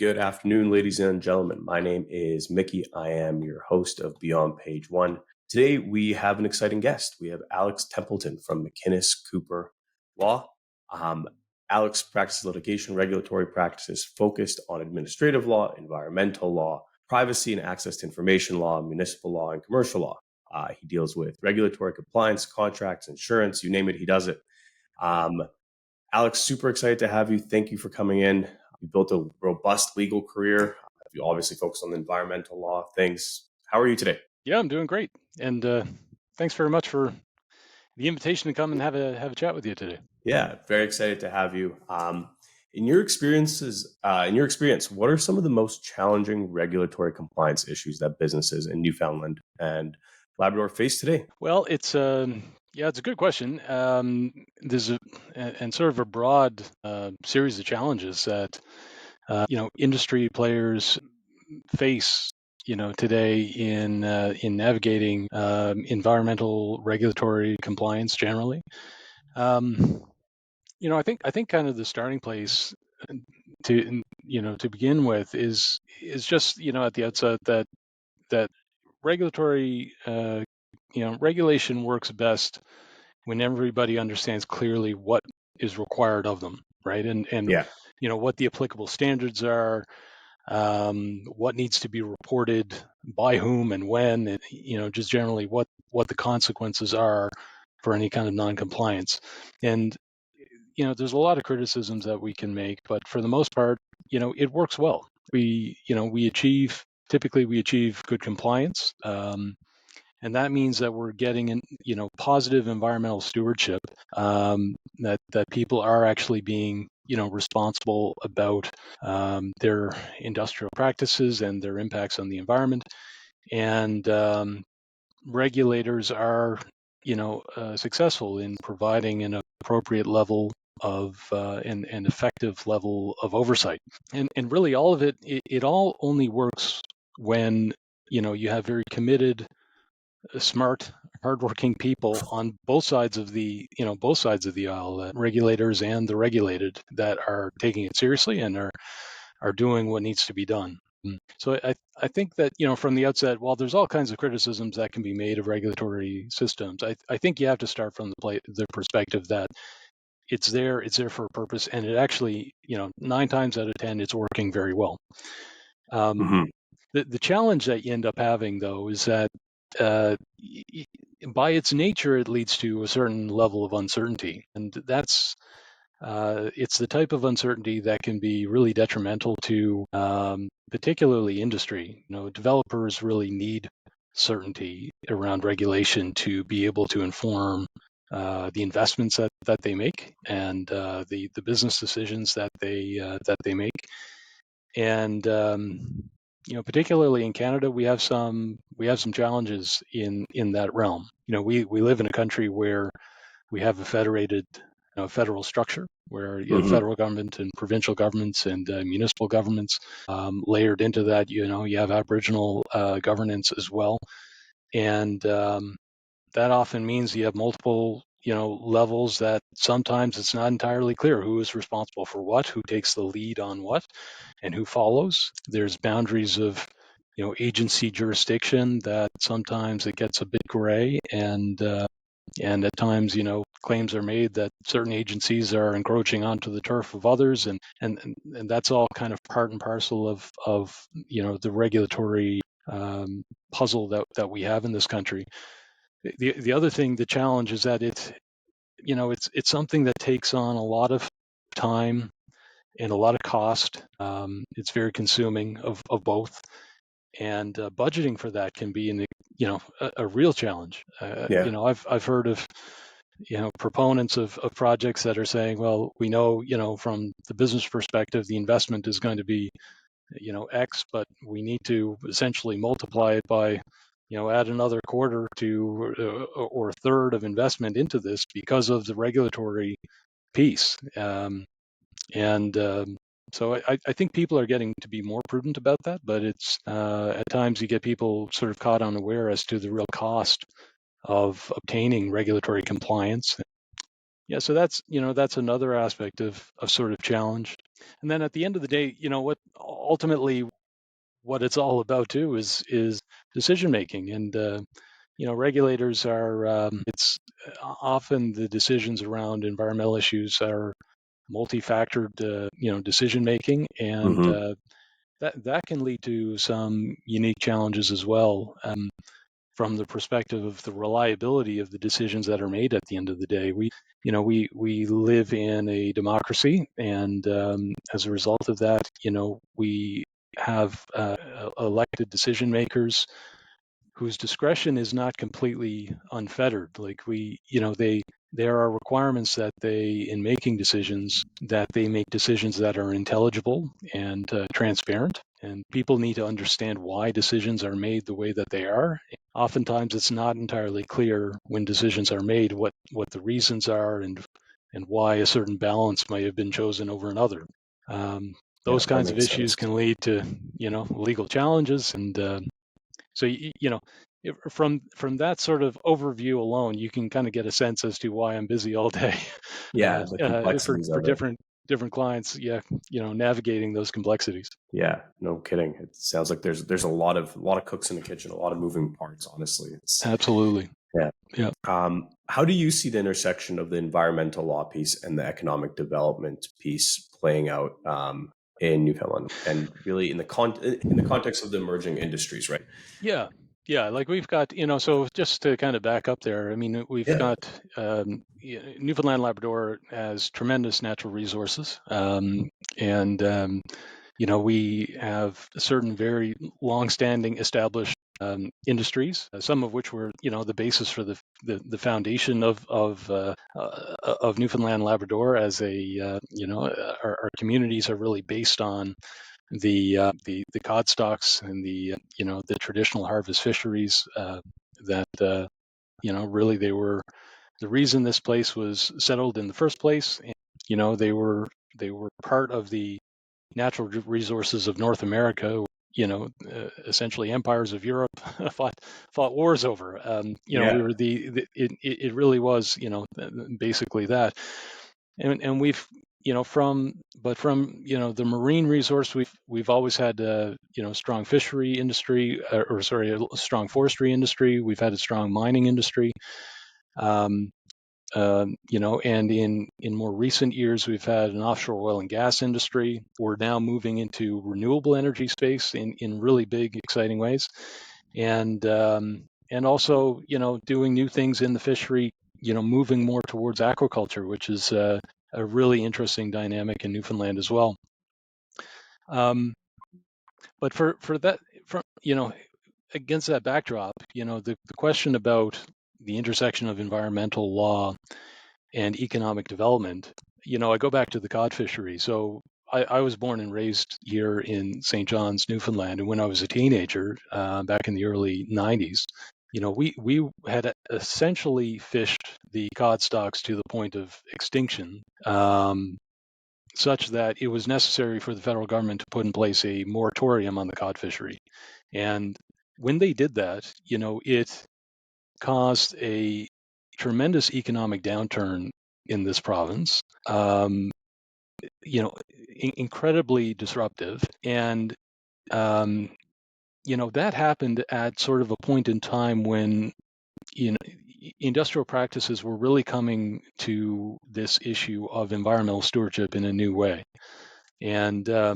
Good afternoon, ladies and gentlemen. My name is Mickey. I am your host of Beyond Page One. Today, we have an exciting guest. We have Alex Templeton from McInnes Cooper Law. Alex practices litigation regulatory practices focused on administrative law, environmental law, privacy and access to information law, municipal law, and commercial law. He deals with regulatory compliance, contracts, insurance, you name it, he does it. Alex, super excited to have you. Thank you for coming in. You built a robust legal career. You obviously focus on the environmental law things. How are you today? Yeah, I'm doing great. And thanks very much for the invitation to come and have a chat with you today. Yeah, very excited to have you. In your experience, what are some of the most challenging regulatory compliance issues that businesses in Newfoundland and Labrador face today? Well, it's a good question. There's sort of a broad series of challenges that industry players face today in navigating environmental regulatory compliance generally. I think kind of the starting place to begin with is just at the outset that regulatory regulation works best when everybody understands clearly what is required of them, right? And Yeah. what the applicable standards are, what needs to be reported by whom and when, and just generally what the consequences are for any kind of non-compliance. And there's a lot of criticisms that we can make, but for the most part, it works well. We typically achieve good compliance. And that means that we're getting in, positive environmental stewardship, that people are actually being, responsible about their industrial practices and their impacts on the environment. And regulators are, successful in providing an appropriate level of an effective level of oversight. And really all of it all only works when, you have very committed, smart, hardworking people on both sides of the aisle, regulators and the regulated, that are taking it seriously and are doing what needs to be done. So I think that from the outset, while there's all kinds of criticisms that can be made of regulatory systems, I think you have to start from the perspective that it's there for a purpose, and it actually 9 times out of 10 it's working very well. The challenge that you end up having, though, is that by its nature, it leads to a certain level of uncertainty, and that's it's the type of uncertainty that can be really detrimental to particularly industry. Developers really need certainty around regulation to be able to inform the investments that they make and the business decisions that they make. And particularly in Canada, we have some challenges in that realm. We live in a country where we have a federated federal structure where you have federal government and provincial governments and municipal governments. Layered into that, you have Aboriginal governance as well, and that often means you have multiple levels that sometimes it's not entirely clear who is responsible for what, who takes the lead on what, and who follows. There's boundaries of agency jurisdiction that sometimes it gets a bit gray, and at times claims are made that certain agencies are encroaching onto the turf of others, and that's all kind of part and parcel of the regulatory puzzle that we have in this country. The other thing, the challenge, is that it's something that takes on a lot of time and a lot of cost. It's very consuming of both, and budgeting for that can be a real challenge. I've heard of proponents of projects that are saying, well, we know from the business perspective the investment is going to be X, but we need to essentially multiply it by add another quarter to or a third of investment into this because of the regulatory piece. So I think people are getting to be more prudent about that, but it's at times you get people sort of caught unaware as to the real cost of obtaining regulatory compliance. Yeah, so that's another aspect of sort of challenge. And then at the end of the day, what ultimately what it's all about too is decision making. And regulators are it's often the decisions around environmental issues are multi-factored decision making, and Mm-hmm. that can lead to some unique challenges as well. From the perspective of the reliability of the decisions that are made at the end of the day. We live in a democracy, and as a result of that, we have elected decision makers whose discretion is not completely unfettered. Like there are requirements that they, in making decisions, that they make decisions that are intelligible and transparent, and people need to understand why decisions are made the way that they are. Oftentimes, it's not entirely clear when decisions are made what the reasons are and why a certain balance might have been chosen over another. Yeah, Those that kinds of makes issues sense. can lead to legal challenges, and so from that sort of overview alone, you can kind of get a sense as to why I'm busy all day Yeah, the complexities for of it. different clients. Yeah, navigating those complexities. Yeah, no kidding. It sounds like there's a lot of cooks in the kitchen, a lot of moving parts. Honestly, it's Absolutely. yeah. Yeah. How do you see the intersection of the environmental law piece and the economic development piece playing out in Newfoundland, and really in the context of the emerging industries, right? Yeah. Yeah, like we've got, so just to kind of back up there, I mean, we've Yeah. got Newfoundland Labrador has tremendous natural resources, and we have certain very long-standing established industries, some of which were, the basis for the foundation of Newfoundland Labrador as a, our communities are really based on the cod stocks and the traditional harvest fisheries that really they were the reason this place was settled in the first place. And, they were part of the natural resources of North America. Essentially empires of Europe fought wars over. We Yeah. were it really was basically that, and we've from the marine resource, we've always had strong fishery industry, or sorry, a strong forestry industry. We've had a strong mining industry. um, and in more recent years, we've had an offshore oil and gas industry. We're now moving into renewable energy space in really big, exciting ways, and also doing new things in the fishery. Moving more towards aquaculture, which is a really interesting dynamic in Newfoundland as well. But for that, from against that backdrop, the question about the intersection of environmental law and economic development, I go back to the cod fishery. So I was born and raised here in St. John's, Newfoundland, and when I was a teenager, back in the early '90s, we had essentially fished the cod stocks to the point of extinction, such that it was necessary for the federal government to put in place a moratorium on the cod fishery. And when they did that, it caused a tremendous economic downturn in this province. Incredibly disruptive, and um, that happened at sort of a point in time when you know industrial practices were really coming to this issue of environmental stewardship in a new way. And I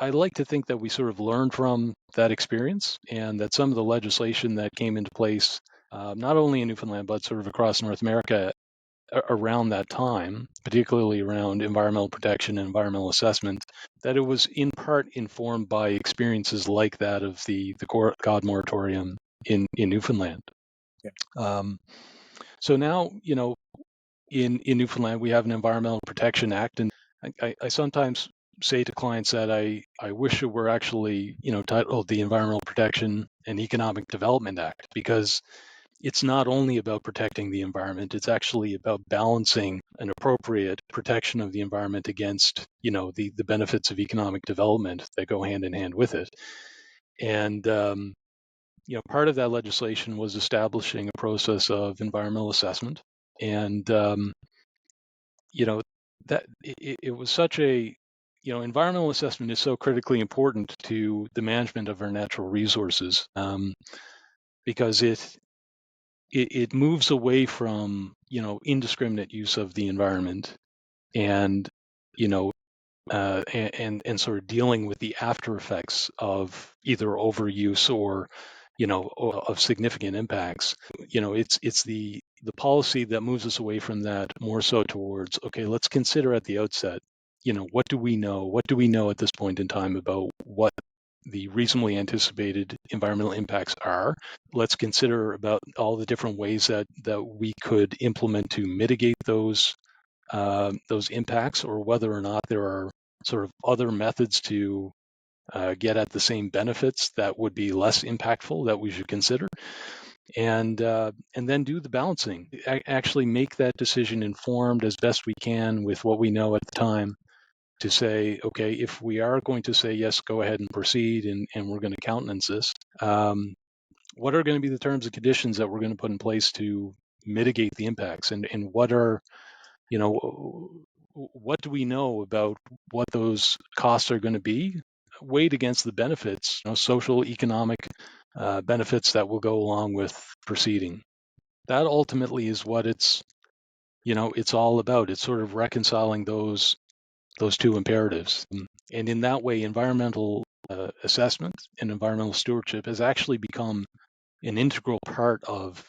like to think that we sort of learned from that experience, and that some of the legislation that came into place, not only in Newfoundland but sort of across North America around that time, particularly around environmental protection and environmental assessment, that it was in part informed by experiences like that of the cod moratorium in Newfoundland. Yeah. So now, in Newfoundland, we have an Environmental Protection Act, and I sometimes say to clients that I wish it were actually, titled the Environmental Protection and Economic Development Act, because it's not only about protecting the environment, it's actually about balancing an appropriate protection of the environment against, the benefits of economic development that go hand in hand with it. And, part of that legislation was establishing a process of environmental assessment. And that it was such a environmental assessment is so critically important to the management of our natural resources, because it moves away from indiscriminate use of the environment, and you know and sort of dealing with the after effects of either overuse or of significant impacts. It's the policy that moves us away from that more so towards, okay, let's consider at the outset, what do we know at this point in time about what the reasonably anticipated environmental impacts are. Let's consider about all the different ways that we could implement to mitigate those impacts, or whether or not there are sort of other methods to get at the same benefits that would be less impactful that we should consider, and then do the balancing. Actually make that decision informed as best we can with what we know at the time, to say, okay, if we are going to say yes, go ahead and proceed, and we're going to countenance this, what are going to be the terms and conditions that we're going to put in place to mitigate the impacts, and what are what do we know about what those costs are going to be, weighed against the benefits, social, economic benefits that will go along with proceeding. That ultimately is what it's all about. It's sort of reconciling those two imperatives. And in that way, environmental assessment and environmental stewardship has actually become an integral part of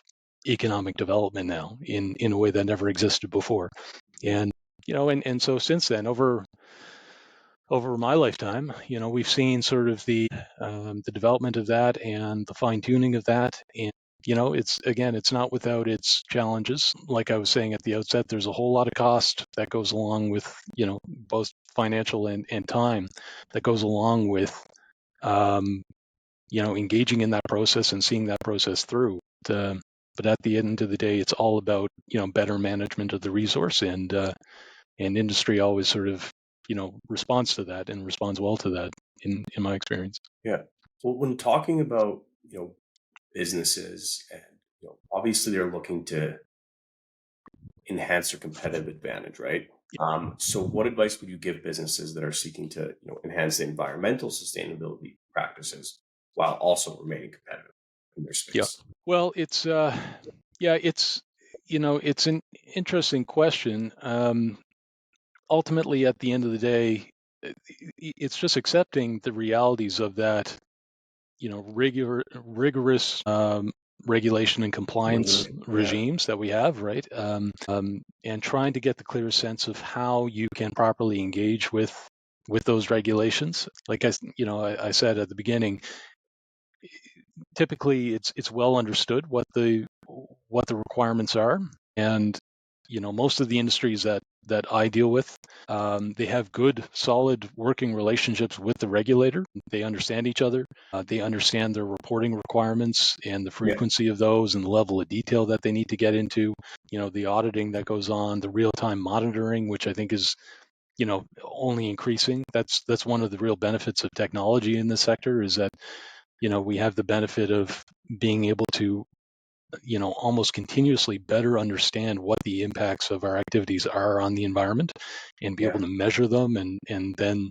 economic development now, in a way that never existed before. And and so since then, over my lifetime, we've seen sort of the development of that and the fine tuning of that. And it's not without its challenges. Like I was saying at the outset, there's a whole lot of cost that goes along with both financial and time that goes along with engaging in that process and seeing that process through. But at the end of the day, it's all about better management of the resource, and industry always sort of responds to that, and responds well to that, in my experience. Yeah. Well, when talking about businesses, and obviously they're looking to enhance their competitive advantage, right? So what advice would you give businesses that are seeking to enhance the environmental sustainability practices while also remaining competitive in their space? Well, it's it's an interesting question. Ultimately, at the end of the day, it's just accepting the realities of that, rigorous regulation and compliance regimes that we have, right? And trying to get the clear sense of how you can properly engage with those regulations. Like I said at the beginning, typically it's well understood what the requirements are, and most of the industries that I deal with, they have good, solid working relationships with the regulator. They understand each other. They understand their reporting requirements and the frequency of those, and the level of detail that they need to get into. The auditing that goes on, the real-time monitoring, which I think is only increasing. That's one of the real benefits of technology in this sector, is that we have the benefit of being able to almost continuously better understand what the impacts of our activities are on the environment, and be able to measure them, and then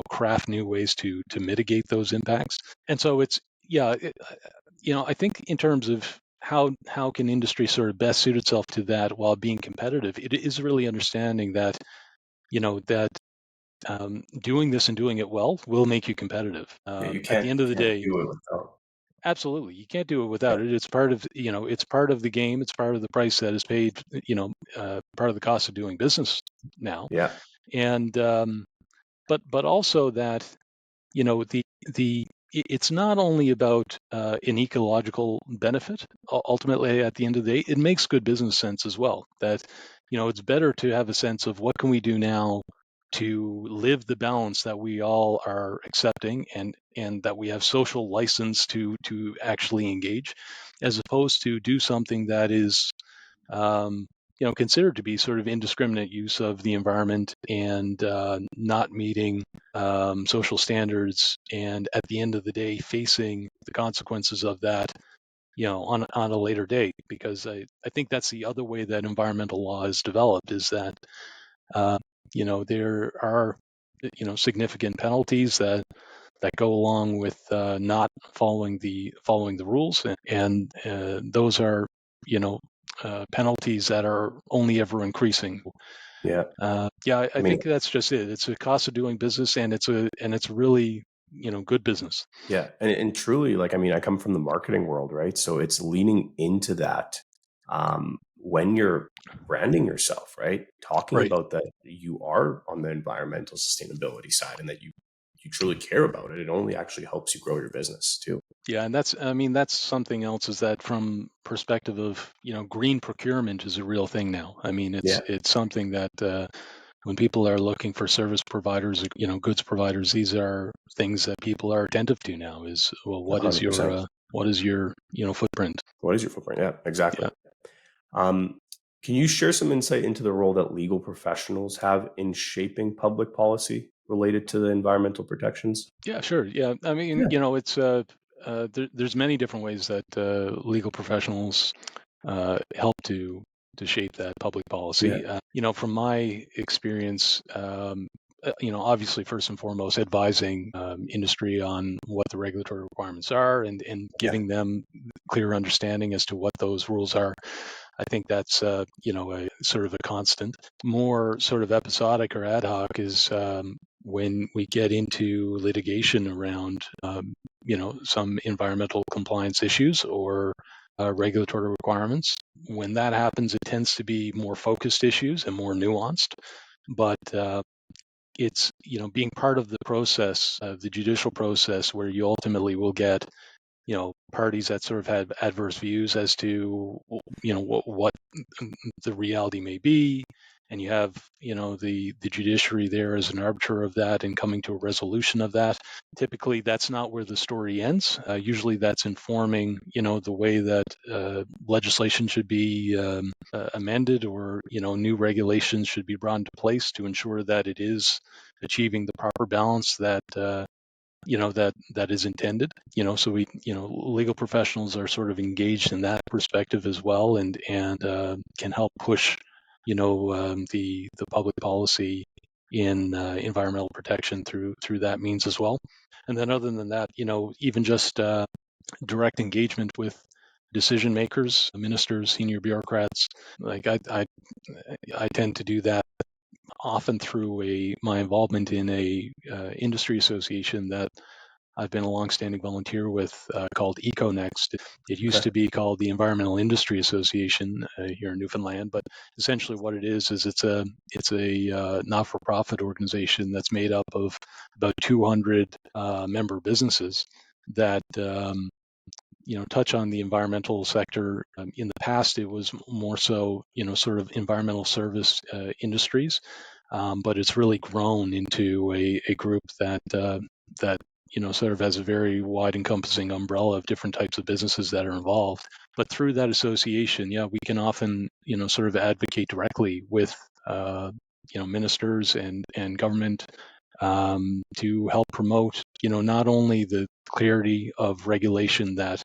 craft new ways to mitigate those impacts. And so it's I think in terms of how can industry sort of best suit itself to that while being competitive, it is really understanding that that doing this and doing it well will make you competitive. You At the can't end of the day, do it without. absolutely, you can't do it without it. It's part of it's part of the game. It's part of the price that is paid. Part of the cost of doing business now. Yeah. And but also that it's not only about an ecological benefit. Ultimately, at the end of the day, it makes good business sense as well. That it's better to have a sense of what can we do now to live the balance that we all are accepting, and that we have social license to actually engage, as opposed to do something that is considered to be sort of indiscriminate use of the environment, and not meeting social standards, and at the end of the day facing the consequences of that on a later date, because I think that's the other way that environmental law is developed, is that there are significant penalties that go along with not following the rules, and those are penalties that are only ever increasing. Yeah. I I mean, think that's just it. It's a cost of doing business, and it's really good business. yeah. And truly, like, I mean, I come from the marketing world, right? So it's leaning into that when you're branding yourself, right? Talking Right. about that you are on the environmental sustainability side and that you truly care about it. It only actually helps you grow your business too. Yeah, and that's something else, is that from perspective of, green procurement is a real thing now. I mean, Yeah, it's something that when people are looking for service providers, goods providers, these are things that people are attentive to now. Is, well, what is your 100%. footprint? What is your footprint? Yeah, exactly. Yeah. Um, can you share some insight into the role that legal professionals have in shaping public policy related to the environmental protections? Yeah, sure. Yeah, I mean, Yeah, it's there's many different ways that legal professionals help to shape that public yeah, policy. From my experience, obviously first and foremost, advising industry on what the regulatory requirements are, and yeah. giving them clear understanding as to what those rules are. I think that's a sort of a constant. More sort of episodic or ad hoc is when we get into litigation around some environmental compliance issues or regulatory requirements. When that happens, it tends to be more focused issues and more nuanced. But it's being part of the process, the judicial process, where you ultimately will get parties that sort of have adverse views as to what the reality may be, and you have the judiciary there as an arbiter of that and coming to a resolution of that. Typically that's not where the story ends. Usually that's informing the way that legislation should be amended, or new regulations should be brought into place to ensure that it is achieving the proper balance that that is intended. So we legal professionals are sort of engaged in that perspective as well, and can help push the public policy in environmental protection through that means as well. And then other than that, even just direct engagement with decision makers, ministers, senior bureaucrats. Like I tend to do that often through my involvement in a industry association that I've been a longstanding volunteer with, called EcoNext. It used Okay. to be called the Environmental Industry Association here in Newfoundland, but essentially what it is it's a not-for-profit organization that's made up of about 200 member businesses that touch on the environmental sector. In the past, it was more so sort of environmental service industries, but it's really grown into a group that sort of has a very wide encompassing umbrella of different types of businesses that are involved. But through that association, yeah, we can often sort of advocate directly with ministers and government, to help promote not only the clarity of regulation that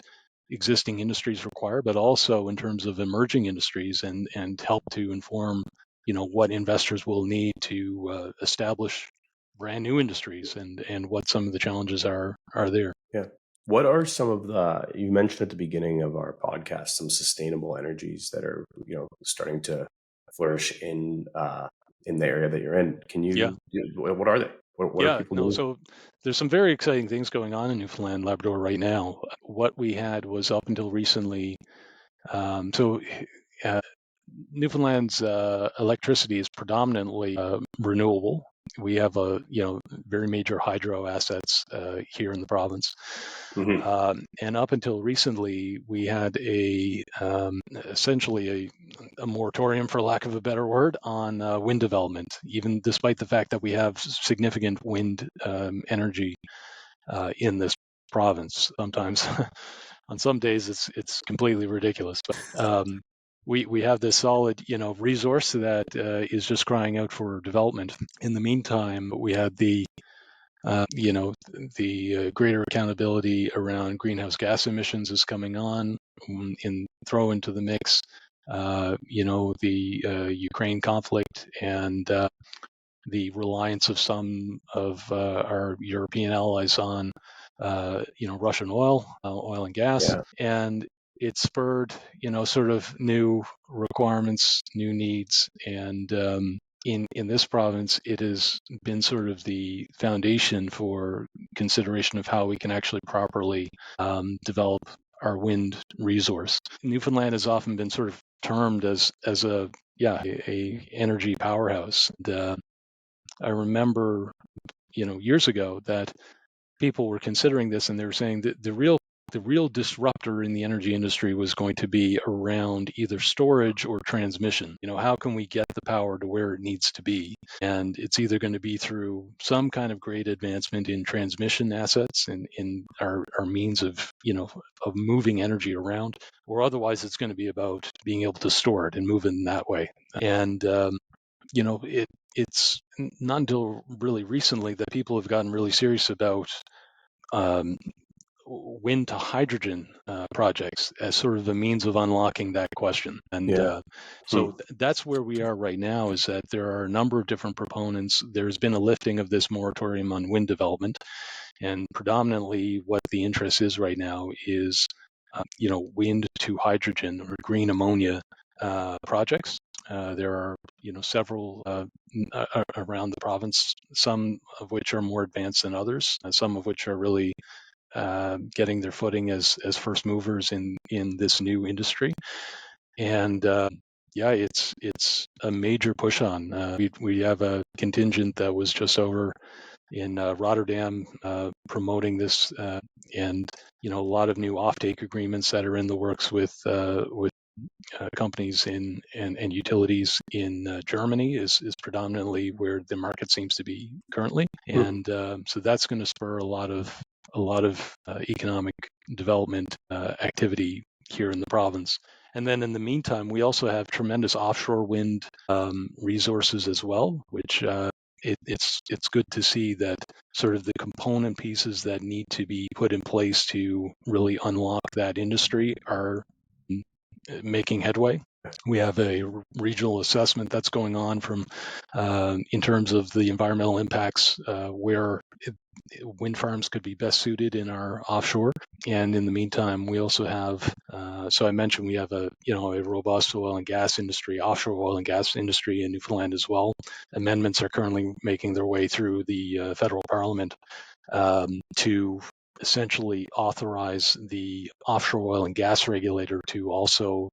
existing industries require, but also in terms of emerging industries, and help to inform what investors will need to establish brand new industries, and what some of the challenges are there. Yeah. What are some of you mentioned at the beginning of our podcast, some sustainable energies that are, starting to flourish in the area that you're in? Yeah. What are they? What are Yeah, people no, doing? so there's some very exciting things going on in Newfoundland, Labrador right now. What we had was, up until recently, so uh, Newfoundland's electricity is predominantly renewable. We have very major hydro assets here in the province, Hmm. and up until recently, we had essentially a moratorium, for lack of a better word, on wind development, even despite the fact that we have significant wind energy in this province. Sometimes, on some days, it's completely ridiculous, but we have this solid resource that is just crying out for development. In the meantime, we had the The greater accountability around greenhouse gas emissions is coming on. Throw into the mix, the Ukraine conflict and the reliance of some of our European allies on, Russian oil and gas, Yeah. and it spurred, sort of new requirements, new needs, and in this province, it has been sort of the foundation for consideration of how we can actually properly develop our wind resource. Newfoundland has often been sort of termed as a energy powerhouse. I remember, years ago that people were considering this, and they were saying that the real disruptor in the energy industry was going to be around either storage or transmission. How can we get the power to where it needs to be? And it's either going to be through some kind of great advancement in transmission assets and in our means of moving energy around, or otherwise it's going to be about being able to store it and move it in that way. And it's not until really recently that people have gotten really serious about um, wind to hydrogen projects as sort of a means of unlocking that question. And Yeah. Hmm. that's where we are right now, is that there are a number of different proponents. There's been a lifting of this moratorium on wind development, and predominantly what the interest is right now is wind to hydrogen or green ammonia projects. There are several around the province, some of which are more advanced than others, some of which are really getting their footing as first movers in this new industry. And it's a major push on. We have a contingent that was just over in Rotterdam promoting this, and a lot of new offtake agreements that are in the works with companies and utilities in Germany is predominantly where the market seems to be currently, and so that's going to spur a lot of economic development activity here in the province. And then in the meantime, we also have tremendous offshore wind resources as well, which it's good to see that sort of the component pieces that need to be put in place to really unlock that industry are making headway. We have a regional assessment that's going on from in terms of the environmental impacts, where wind farms could be best suited in our offshore. And in the meantime, we also have, so I mentioned we have a robust oil and gas industry, offshore oil and gas industry in Newfoundland as well. Amendments are currently making their way through the federal parliament to essentially authorize the offshore oil and gas regulator to also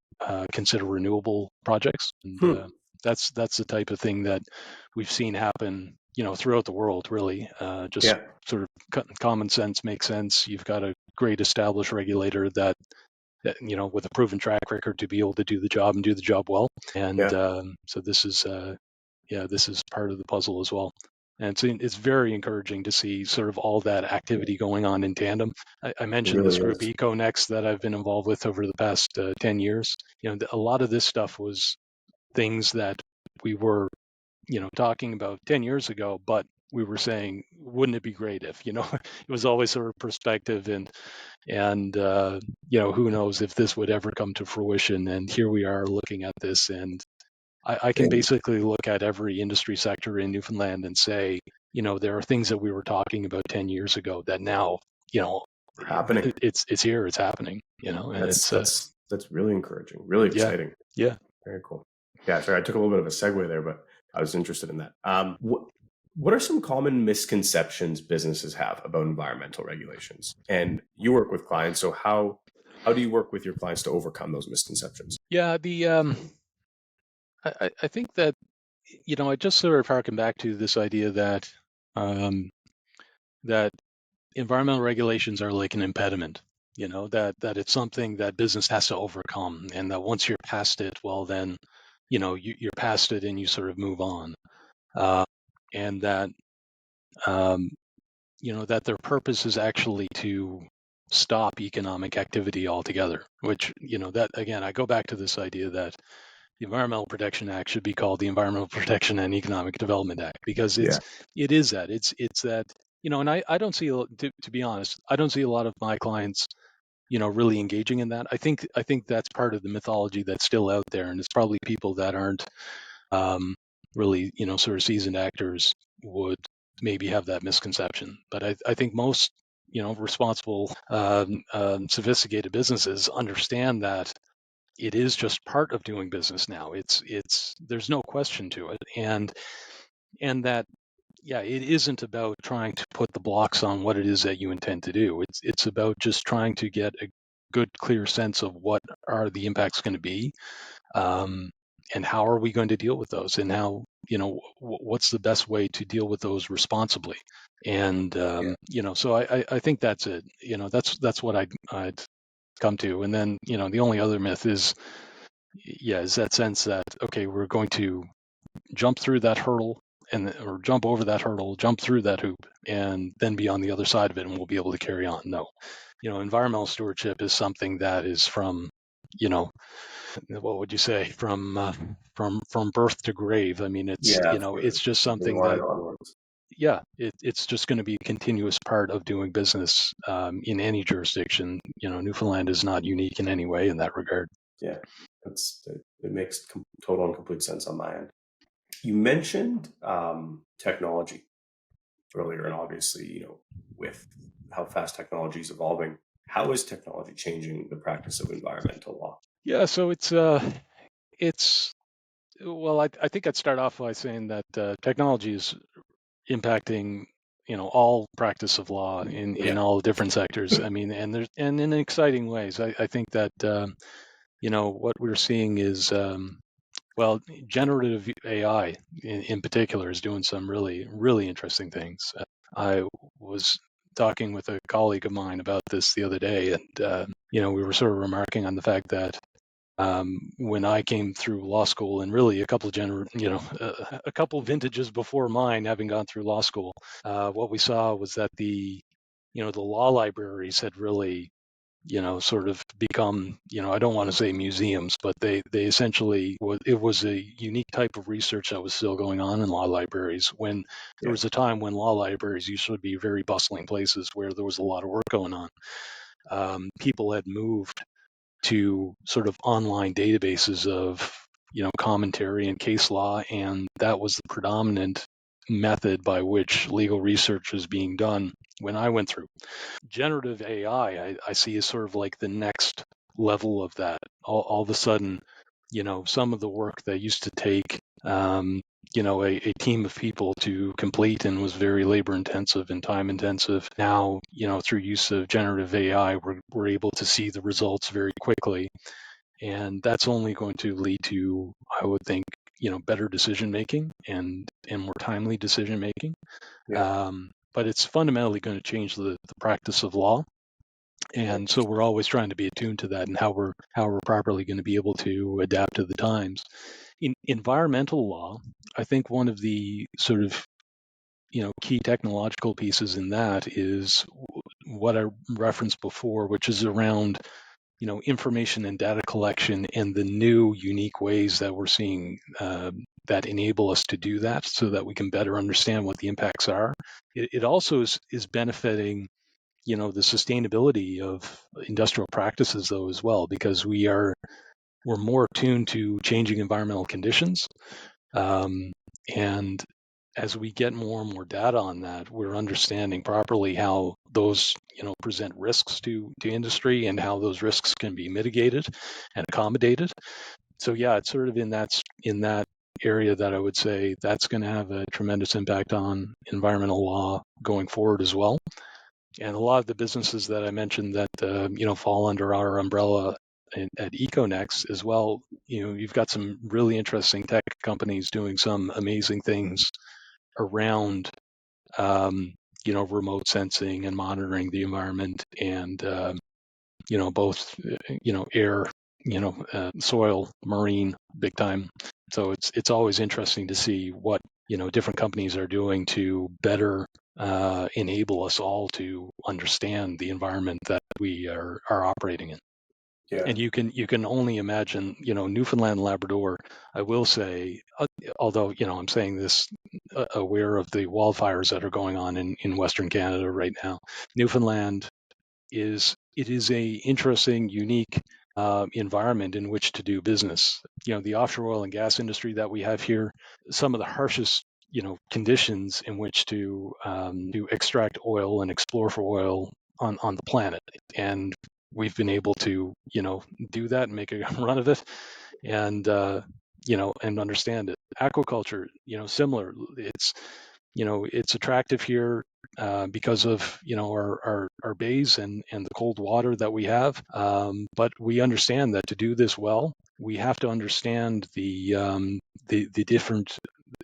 consider renewable projects. And that's the type of thing that we've seen happen, throughout the world, really. Just Yeah. sort of common sense makes sense. You've got a great established regulator that with a proven track record to be able to do the job and do the job well. And so this is part of the puzzle as well. And it's very encouraging to see sort of all that activity going on in tandem. I mentioned really this group is. EcoNext that I've been involved with over the past 10 years. A lot of this stuff was things that we were, talking about 10 years ago, but we were saying, wouldn't it be great if, it was always sort of perspective and who knows if this would ever come to fruition. And here we are looking at this, and I can basically look at every industry sector in Newfoundland and say, there are things that we were talking about 10 years ago that now, Happening. it's here, it's happening, and that's really encouraging, really exciting. Yeah. Very cool. Yeah, sorry, I took a little bit of a segue there, but I was interested in that. What are some common misconceptions businesses have about environmental regulations? And you work with clients, so how do you work with your clients to overcome those misconceptions? Yeah, I think that, I just sort of harken back to this idea that that environmental regulations are like an impediment, that it's something that business has to overcome, and that once you're past it, well, then, you're past it and you sort of move on. And that, that their purpose is actually to stop economic activity altogether, which, that again, I go back to this idea that the Environmental Protection Act should be called the Environmental Protection and Economic Development Act, because it is that it's that and I don't see, to be honest, I don't see a lot of my clients, really engaging in that. I think that's part of the mythology that's still out there, and it's probably people that aren't really, sort of seasoned actors would maybe have that misconception. But I think most, responsible, sophisticated businesses understand that it is just part of doing business now. It's there's no question to it, and that, yeah, it isn't about trying to put the blocks on what it is that you intend to do. It's about just trying to get a good, clear sense of what are the impacts going to be, um, and how are we going to deal with those, and how, what's the best way to deal with those responsibly. And Yeah. so I think that's it. That's what I'd come to. And then, the only other myth is, yeah, is that sense that, okay, we're going to jump through that hurdle, or jump over that hurdle, jump through that hoop, and then be on the other side of it, and we'll be able to carry on. No, environmental stewardship is something that is from, what would you say, from birth to grave. I mean, it's, Yeah, it's just something line that, onwards. yeah, it's just going to be a continuous part of doing business, in any jurisdiction. Newfoundland is not unique in any way in that regard. Yeah, it makes total and complete sense on my end. You mentioned technology earlier, and obviously, with how fast technology is evolving, how is technology changing the practice of environmental law? Yeah, so it's well, I think I'd start off by saying that technology is impacting, all practice of law in Yeah, all different sectors. I mean, and in exciting ways. I think that what we're seeing is, well, generative AI in particular is doing some really, really interesting things. I was talking with a colleague of mine about this the other day, and we were sort of remarking on the fact that, when I came through law school, and really a couple of a couple vintages before mine, having gone through law school, what we saw was that the law libraries had really, sort of become, I don't want to say museums, but they essentially it was a unique type of research that was still going on in law libraries, when there yeah, was a time when law libraries used to be very bustling places where there was a lot of work going on. People had moved to sort of online databases of, commentary and case law, and that was the predominant method by which legal research was being done when I went through. Generative AI, I see as sort of like the next level of that. All of a sudden, some of the work that used to take, a team of people to complete, and was very labor intensive and time intensive. Now, through use of generative AI, we're able to see the results very quickly. And that's only going to lead to, I would think, better decision making, and more timely decision making. yeah, But it's fundamentally going to change the practice of law. yeah, And so we're always trying to be attuned to that, and how we're properly going to be able to adapt to the times. In environmental law, I think one of the sort of, key technological pieces in that is what I referenced before, which is around, information and data collection, and the new unique ways that we're seeing, that enable us to do that, so that we can better understand what the impacts are. It also is benefiting, the sustainability of industrial practices, though, as well, because we're more attuned to changing environmental conditions, and as we get more and more data on that, we're understanding properly how those, present risks to industry, and how those risks can be mitigated and accommodated. So yeah, it's sort of in that area that I would say that's going to have a tremendous impact on environmental law going forward as well. And a lot of the businesses that I mentioned that, fall under our umbrella at Econex as well, you've got some really interesting tech companies doing some amazing things around, remote sensing and monitoring the environment, and, both, air, soil, marine, big time. So it's always interesting to see what, different companies are doing to better, enable us all to understand the environment that we are operating in. Yeah. And you can only imagine, Newfoundland, Labrador. I will say, although I'm saying this aware of the wildfires that are going on in Western Canada right now, Newfoundland is a interesting, unique environment in which to do business. The offshore oil and gas industry that we have here, some of the harshest conditions in which to extract oil and explore for oil on the planet, and we've been able to do that and make a run of it, and and understand it. Aquaculture, similar. It's attractive here because of our bays and the cold water that we have. But we understand that to do this well, we have to understand the different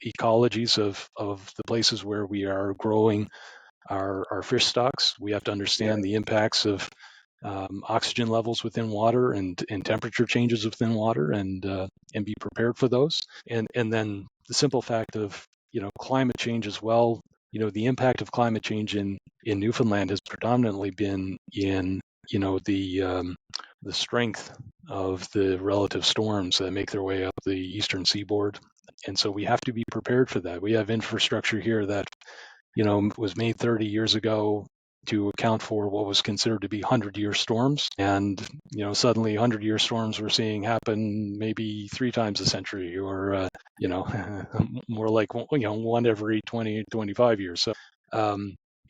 ecologies of the places where we are growing our fish stocks. We have to Yeah. understand the impacts of oxygen levels within water and temperature changes within water, and be prepared for those. And then the simple fact of climate change as well. The impact of climate change in Newfoundland has predominantly been in the strength of the relative storms that make their way up the eastern seaboard. And so we have to be prepared for that. We have infrastructure here that was made 30 years ago to account for what was considered to be 100-year storms. And, suddenly 100-year storms we're seeing happen maybe 3 times a century, or, more like, one every 20, 25 years. So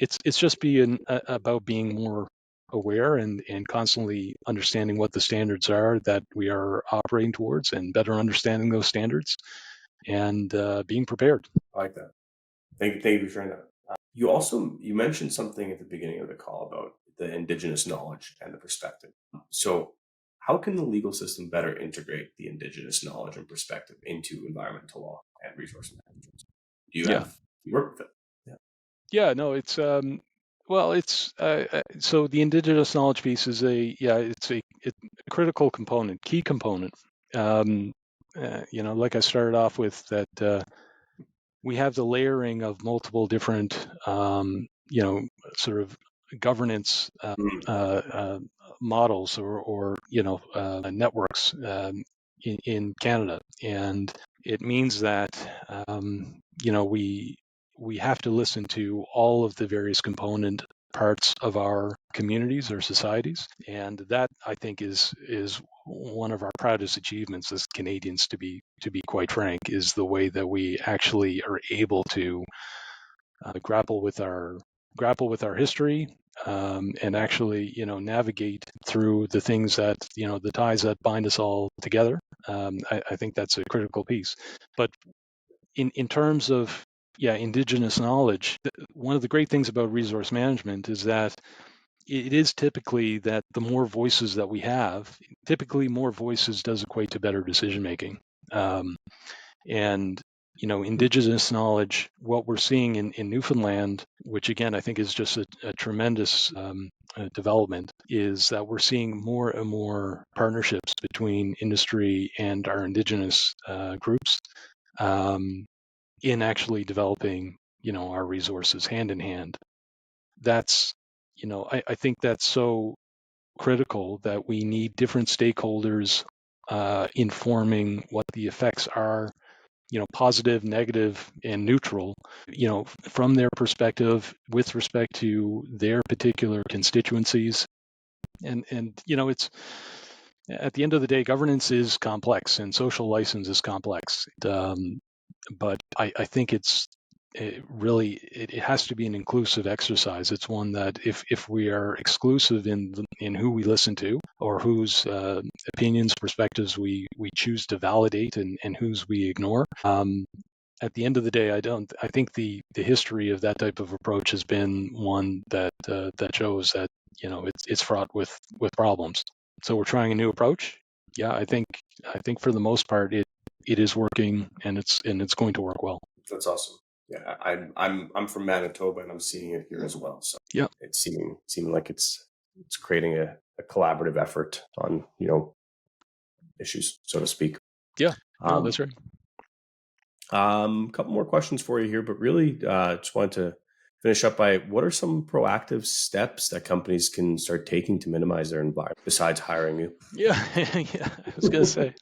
it's just about being more aware and constantly understanding what the standards are that we are operating towards, and better understanding those standards, and being prepared. I like that. Thank you for sharing that. You mentioned something at the beginning of the call about the Indigenous knowledge and the perspective. So, how can the legal system better integrate the Indigenous knowledge and perspective into environmental law and resource management? Do Yeah. you work with it? Yeah. Yeah, no, it's well, it's so the indigenous knowledge piece is it's a critical component, key component. Um, like I started off with, that we have the layering of multiple different, sort of governance Mm. models, or networks in Canada, and it means that we have to listen to all of the various component parts of our communities or societies, and that, I think, is one of our proudest achievements as Canadians, to be quite frank, is the way that we actually are able to grapple with our history, and actually navigate through the things that the ties that bind us all together. I think that's a critical piece. But in terms of indigenous knowledge, one of the great things about resource management is that it is typically that the more voices that we have, typically more voices does equate to better decision making. And indigenous knowledge, what we're seeing in Newfoundland, which again I think is just a tremendous development, is that we're seeing more and more partnerships between industry and our indigenous groups, in actually developing our resources hand in hand. That's I think that's so critical, that we need different stakeholders informing what the effects are, positive, negative, and neutral, from their perspective with respect to their particular constituencies. And it's, at the end of the day, governance is complex and social license is complex. But I think it has to be an inclusive exercise. It's one that if we are exclusive in who we listen to, or whose opinions, perspectives we choose to validate, and whose we ignore, at the end of the day, I think the history of that type of approach has been one that shows that it's fraught with problems. So we're trying a new approach. Yeah, I think for the most part it is working, and it's going to work well. That's awesome. Yeah, I'm from Manitoba, and I'm seeing it here as well. So Yeah, it's seeming like it's creating a collaborative effort on issues, so to speak. yeah, no, that's Um, right. a couple more questions for you here, but really just wanted to finish up by, what are some proactive steps that companies can start taking to minimize their environment besides hiring you? Yeah, yeah. I was going to say,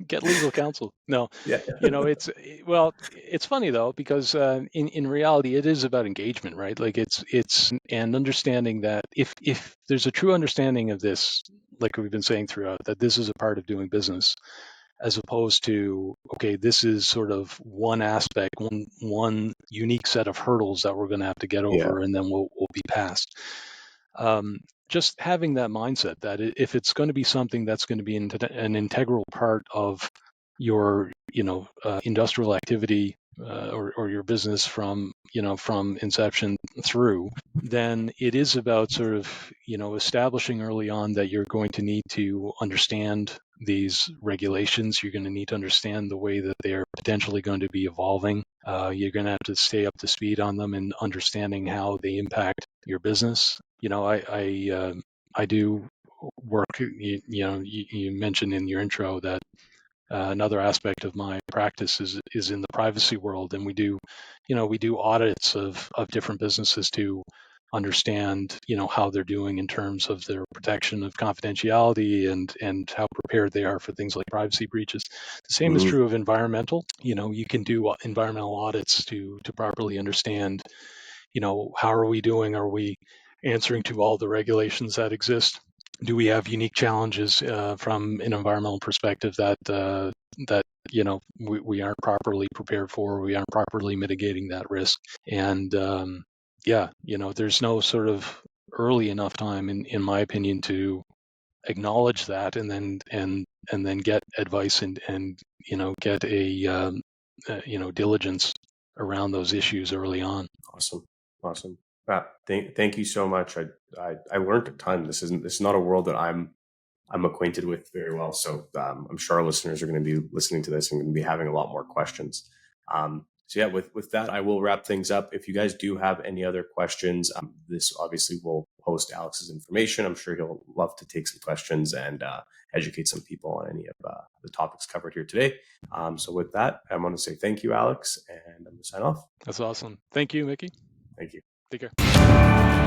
get legal counsel. No, Yeah. it's funny though, because in reality, it is about engagement, right? Like it's and understanding that if there's a true understanding of this, like we've been saying throughout, that this is a part of doing business, as opposed to, okay, this is sort of one aspect, one unique set of hurdles that we're going to have to get Yeah. over, and then we'll be past. Just having that mindset that if it's going to be something that's going to be an integral part of your, industrial activity, or your business from inception through, then it is about sort of, establishing early on that you're going to need to understand these regulations. You're going to need to understand the way that they are potentially going to be evolving. You're going to have to stay up to speed on them and understanding how they impact your business. I do work. You mentioned in your intro that another aspect of my practice is in the privacy world, and we do audits of different businesses to understand how they're doing in terms of their protection of confidentiality, and how prepared they are for things like privacy breaches. The same is true of environmental. You can do environmental audits to properly understand, how are we doing? Are we answering to all the regulations that exist? Do we have unique challenges from an environmental perspective that we aren't properly prepared for? We aren't properly mitigating that risk, and there's no sort of early enough time, in my opinion, to acknowledge that, and then get advice, and get a diligence around those issues early on. Awesome. Thank you so much. I learned a ton. This is not a world that I'm acquainted with very well. So I'm sure our listeners are going to be listening to this and going to be having a lot more questions. So yeah, with that, I will wrap things up. If you guys do have any other questions, this obviously will post Alex's information. I'm sure he'll love to take some questions and educate some people on any of the topics covered here today. So with that, I want to say thank you, Alex, and I'm going to sign off. That's awesome. Thank you, Mickey. Thank you. Take care.